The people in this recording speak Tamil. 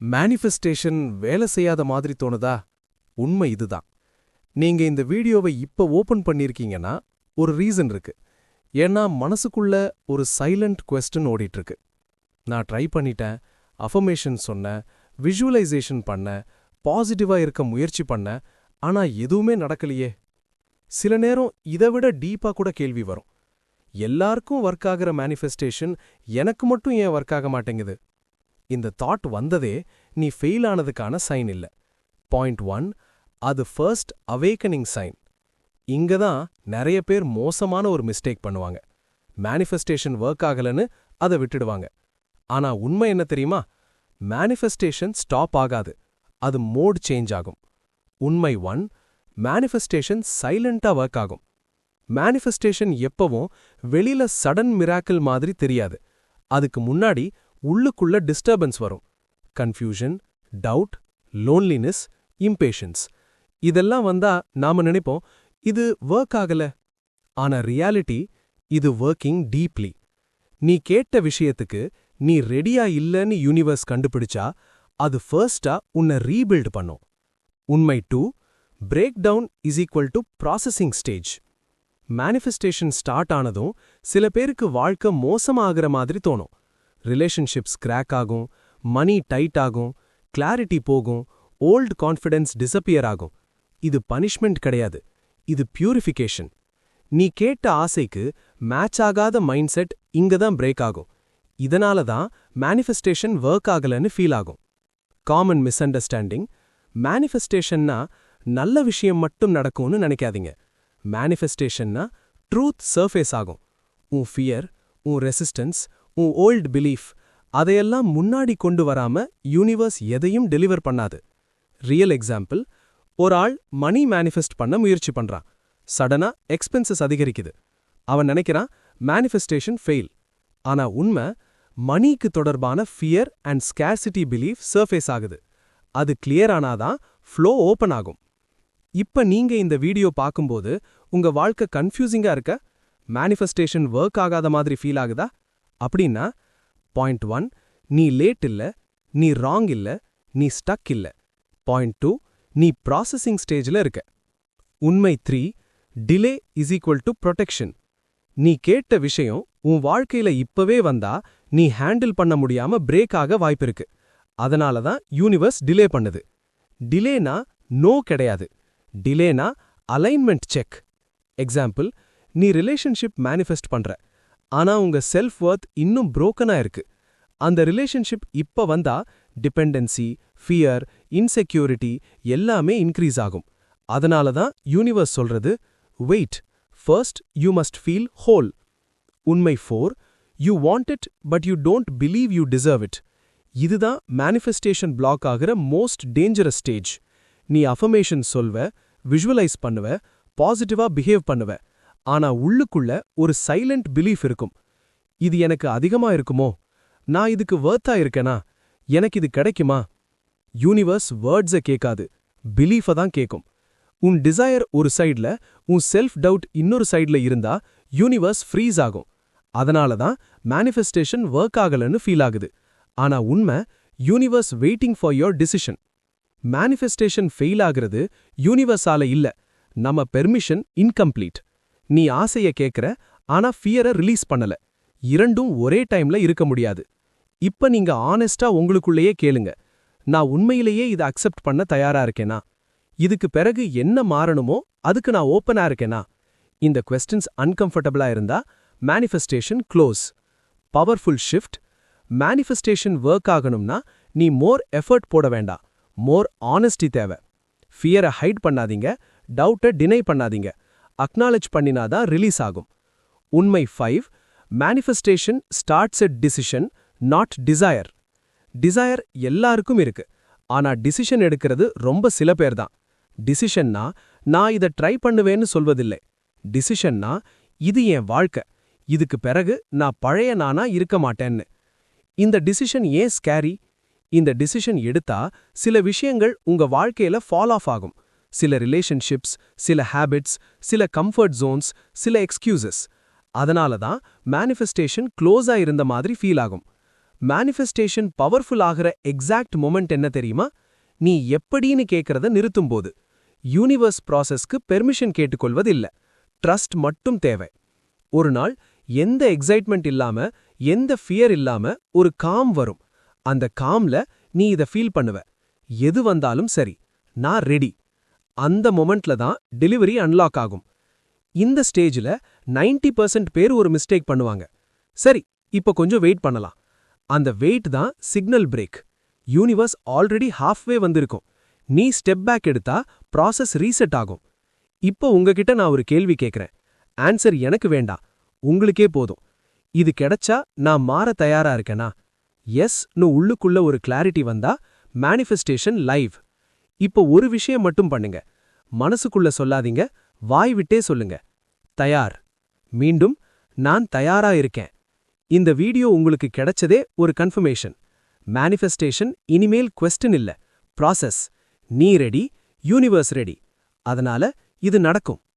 மேனிஃபெஸ்டேஷன் வேலை செய்யாத மாதிரி தோணுதா? உண்மை இதுதான். நீங்க இந்த வீடியோவை இப்ப ஓபன் பண்ணிருக்கீங்கன்னா ஒரு ரீசன் இருக்கு. ஏன்னா மனசுக்குள்ள ஒரு சைலண்ட் குவெஸ்டன் ஓடிட்டு இருக்கு. நான் ட்ரை பண்ணிட்டேன், அஃபர்மேஷன் சொன்னேன், விஷுவலைசேஷன் பண்ணேன், பாசிட்டிவா இருக்க முயற்சி பண்ணேன், ஆனா எதுவுமே நடக்கலையே. சில நேரம் இதை விட டீப்பா கூட கேள்வி வரும். எல்லாருக்கும் ஒர்க் ஆகிற மேனிஃபெஸ்டேஷன் எனக்கு மட்டும் ஏன் ஒர்க் ஆக மாட்டேங்குது? இந்த தாட் வந்ததே நீ ஃபெயில் ஆனதுக்கான சைன் இல்ல. பாயிண்ட் 1, அது ஃபர்ஸ்ட் அவேக்கனிங் சைன். இங்க தான் நிறைய பேர் மோசமான ஒரு மிஸ்டேக் பண்ணுவாங்க. மேனிஃபெஸ்டேஷன் ஒர்க் ஆகலன்னு அதை விட்டுடுவாங்க. ஆனா உண்மை என்ன தெரியுமா? மேனிஃபெஸ்டேஷன் ஸ்டாப் ஆகாது, அது மோட் சேஞ்ச் ஆகும். உண்மை 1, மேனிஃபெஸ்டேஷன் சைலண்டா ஒர்க் ஆகும். மேனிஃபெஸ்டேஷன் எப்பவும் வெளியில சடன் மிராக்கிள் மாதிரி தெரியாது. அதுக்கு முன்னாடி உள்ளுக்குள்ள டிஸ்டர்பன்ஸ் வரும். Confusion, doubt, loneliness, impatiens. இதெல்லாம் வந்தா நாம நினைப்போம் இது ஒர்க் ஆகல. ஆனா ரியாலிட்டி, இது ஒர்க்கிங் டீப்லி. நீ கேட்ட விஷயத்துக்கு நீ ரெடியா இல்லன்னு யூனிவர்ஸ் கண்டுபிடிச்சா அது ஃபர்ஸ்டா உன்னை ரீபில்ட் பண்ணும். உண்மை 2, break down is equal to processing stage. Manifestation start ஆனதும் சில பேருக்கு வாழ்க்கை மோசமாகிற மாதிரி தோணும். ரிலேஷன்ஷிப்ஸ் கிராக் ஆகும், மணி டைட் ஆகும், கிளாரிட்டி போகும், ஓல்ட் கான்ஃபிடன்ஸ் டிஸப்பியர் ஆகும். இது பனிஷ்மெண்ட் கிடையாது, இது பியூரிஃபிகேஷன். நீ கேட்ட ஆசைக்கு மேட்ச் ஆகாத மைண்ட் செட் இங்க தான் பிரேக் ஆகும். இதனால தான் மேனிஃபெஸ்டேஷன் ஒர்க் ஆகலன்னு ஃபீல் ஆகும். காமன் மிஸ் அண்டர்ஸ்டாண்டிங்: மேனிஃபெஸ்டேஷன்னா நல்ல விஷயம் மட்டும் நடக்கும்னு நினைக்காதீங்க. மேனிஃபெஸ்டேஷன்னா ட்ரூத் சர்ஃபேஸ் ஆகும். உன் ஃபியர், உன் ரெசிஸ்டன்ஸ், உன் ஓல்ட் பிலீஃப், அதையெல்லாம் முன்னாடி கொண்டு வராம யூனிவர்ஸ் எதையும் டெலிவர் பண்ணாது. ரியல் எக்ஸாம்பிள்: ஒரு ஆள் மணி மேனிஃபெஸ்ட் பண்ண முயற்சி பண்றான். சடனா எக்ஸ்பென்சஸ் அதிகரிக்குது. அவன் நினைக்கிறான் மேனிஃபெஸ்டேஷன் ஃபெயில். ஆனா உண்மை, மணிக்கு தொடர்பான fear and scarcity belief surface ஆகுது. அது கிளியர் ஆனாதான் ஃப்ளோ ஓபன் ஆகும். இப்ப நீங்க இந்த வீடியோ பார்க்கும்போது உங்க வாழ்க்கை கன்ஃபியூசிங்கா இருக்க, மேனிஃபெஸ்டேஷன் ஒர்க் ஆகாத மாதிரி ஃபீல் ஆகுதா? அப்படின்னா பாயிண்ட் 1, நீ லேட் இல்ல, நீ ராங் இல்ல, நீ ஸ்டக் இல்ல. பாயிண்ட் 2, நீ ப்ராசஸிங் ஸ்டேஜ்ல இருக்க. உண்மை 3, delay is equal to protection. நீ கேட்ட விஷயம் உன் வாழ்க்கையில இப்பவே வந்தா நீ ஹேண்டில் பண்ண முடியாம பிரேக் ஆக வாய்ப்பிருக்கு. அதனால தான் யூனிவர்ஸ் டிலே பண்ணுது. டிலேனா நோ கிடையாது, டிலேனா அலைன்மெண்ட் செக். எக்ஸாம்பிள்: நீ ரிலேஷன்ஷிப் மேனிஃபெஸ்ட் பண்ற, ஆனா உங்க செல்ஃப் வொர்த் இன்னும் புரோக்கனா இருக்கு. அந்த ரிலேஷன்ஷிப் இப்ப வந்தா டிபெண்டன்சி, ஃபியர், இன்செக்யூரிட்டி எல்லாமே இன்க்ரீஸ் ஆகும். அதனால தான் யூனிவர்ஸ் சொல்றது, wait, first you must feel whole. உண்மை 4, you want it but you don't believe you deserve it. இதுதான் மேனிஃபெஸ்டேஷன் பிளாக் ஆகிற மோஸ்ட் டேஞ்சரஸ் ஸ்டேஜ். நீ அஃபர்மேஷன் சொல்வ, விஷுவலைஸ் பண்ணுவ, பாசிட்டிவா பிஹேவ் பண்ணுவ, ஆனா உள்ளுக்குள்ள ஒரு சைலண்ட் பிலீஃப் இருக்கும். இது எனக்கு அதிகமா இருக்குமோ? நான் இதுக்கு வர்த்தா இருக்கேனா? எனக்கு இது கிடைக்குமா? யூனிவர்ஸ் வேர்ட்ஸை கேட்காது, பிலீஃபை தான் கேட்கும். உன் டிசையர் ஒரு சைட்ல, உன் செல்ஃப் டவுட் இன்னொரு சைட்ல இருந்தா யூனிவர்ஸ் ஃப்ரீஸ் ஆகும். அதனால தான் மேனிஃபெஸ்டேஷன் ஒர்க் ஆகலன்னு ஃபீல் ஆகுது. ஆனா உண்மை, universe waiting for your decision. Manifestation fail ஆகிறது யூனிவர்ஸால இல்ல, நம்ம பெர்மிஷன் இன்கம்ப்ளீட். நீ ஆசைய கேட்கிற, ஆனா ஃபியரை ரிலீஸ் பண்ணல. இரண்டும் ஒரே டைம்ல இருக்க முடியாது. இப்ப நீங்க ஆனெஸ்டா உங்களுக்குள்ளேயே கேளுங்க, நான் உண்மையிலேயே இதை அக்செப்ட் பண்ண தயாரா இருக்கேனா? இதுக்கு பிறகு என்ன மாறணுமோ அதுக்கு நான் ஓப்பனா இருக்கேனா? இந்த கொஸ்டின்ஸ் அன்கம்ஃபர்டபிளா இருந்தா manifestation close. Powerful shift: manifestation work ஆகணும்னா நீ மோர் எஃபர்ட் போட வேண்டாம், மோர் ஆனஸ்டி தேவை. ஃபியரை ஹைட் பண்ணாதீங்க, டவுட்டை டினை பண்ணாதீங்க, அக்னாலஜ் பண்ணினாதான் ரிலீஸ் ஆகும். உண்மை 5, manifestation starts at decision, not desire. Desire எல்லாருக்கும் இருக்கு, ஆனா டிசிஷன் எடுக்கிறது ரொம்ப சில பேர் தான். டிசிஷன்னா நான் இதை ட்ரை பண்ணுவேன்னு சொல்வதில்லை. டிசிஷன்னா இது என் வாழ்க்கை, இதுக்கு பிறகு நான் பழைய நானா இருக்க மாட்டேன்னு. இந்த டிசிஷன் ஏன் ஸ்கேரி? இந்த டிசிஷன் எடுத்தா சில விஷயங்கள் உங்க வாழ்க்கையில ஃபால் ஆஃப் ஆகும். சில ரிலேஷன்ஷிப்ஸ், சில ஹேபிட்ஸ், சில கம்ஃபர்ட் ஜோன்ஸ், சில எக்ஸ்கியூசஸ். அதனால தான் மேனிஃபெஸ்டேஷன் க்ளோஸா இருந்த மாதிரி ஃபீல் ஆகும். மேனிஃபெஸ்டேஷன் பவர்ஃபுல் ஆகிற எக்ஸாக்ட் மொமெண்ட் என்ன தெரியுமா? நீ எப்படின்னு கேட்கறத நிறுத்தும்போது. யூனிவர்ஸ் ப்ராசஸ்க்கு பெர்மிஷன் கேட்டுக்கொள்வது இல்ல, ட்ரஸ்ட் மட்டும் தேவை. ஒரு நாள் எந்த எக்ஸைட்மெண்ட் இல்லாம, எந்த ஃபியர் இல்லாம ஒரு காம் வரும். அந்த காம்ல நீ இத ஃபீல் பண்ணுவ. எது வந்தாலும் சரி, நான் ரெடி. அந்த மொமெண்ட்ல தான் டெலிவரி அன்லாக் ஆகும். இந்த ஸ்டேஜ்ல 90% பேர் ஒரு மிஸ்டேக் பண்ணுவாங்க. சரி, இப்ப கொஞ்சம் வெயிட் பண்ணலாம். அந்த வெயிட் தான் signal break. Universe already halfway வந்திருக்கும். நீ ஸ்டெப் பேக் எடுத்தா ப்ராசஸ் ரீசெட் ஆகும். இப்ப உங்ககிட்ட நான் ஒரு கேள்வி கேட்கிறேன். ஆன்சர் எனக்கு வேண்டாம், உங்களுக்கே போதும். இது கிடைச்சா நான் மாற தயாரா இருக்கேனா? எஸ்னு உள்ளுக்குள்ள ஒரு கிளாரிட்டி வந்தா மேனிஃபெஸ்டேஷன் லைவ். இப்போ ஒரு விஷயம் மட்டும் பண்ணுங்க. மனசுக்குள்ள சொல்லாதீங்க, வாய் விட்டே சொல்லுங்க. தயார். மீண்டும், நான் தயாரா இருக்கேன். இந்த வீடியோ உங்களுக்கு கிடைச்சதே ஒரு கன்ஃபர்மேஷன். மேனிஃபெஸ்டேஷன் இனிமேல் குவெஸ்டன் இல்ல, ப்ராசஸ். நீ ரெடி, யூனிவர்ஸ் ரெடி. அதனால இது நடக்கும்.